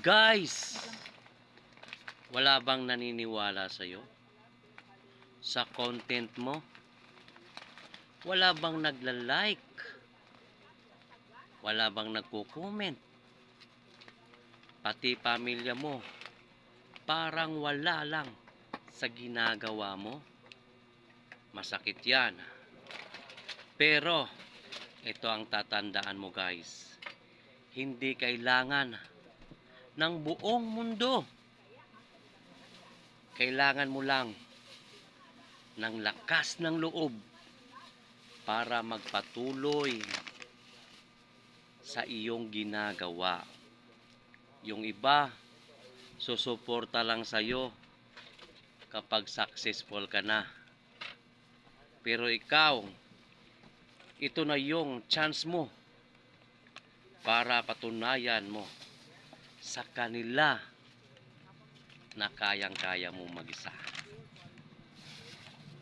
Guys, wala bang naniniwala sa'yo? Sa content mo? Wala bang nagla-like? Wala bang nagko-comment? Pati pamilya mo, parang wala lang sa ginagawa mo. Masakit yan. Pero, ito ang tatandaan mo guys. Hindi kailangan ng buong mundo. Kailangan mo lang ng lakas ng loob para magpatuloy sa iyong ginagawa. Yung iba, susuporta lang sa'yo kapag successful ka na. Pero ikaw, ito na yung chance mo para patunayan mo sa kanila na kayang-kaya mo mag-isa.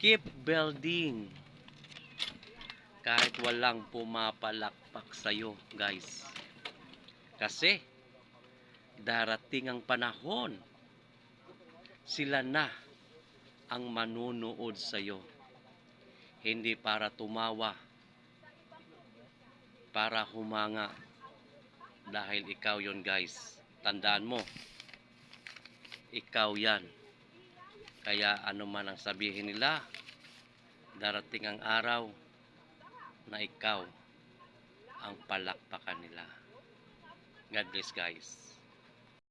Keep building. Kahit walang pumapalakpak sa'yo, guys. Kasi, darating ang panahon, sila na ang manunood sa'yo. Hindi para tumawa, para humanga. Dahil ikaw yon guys. Tandaan mo, ikaw yan. Kaya ano man ang sabihin nila, darating ang araw na ikaw ang palakpakan nila. God bless guys.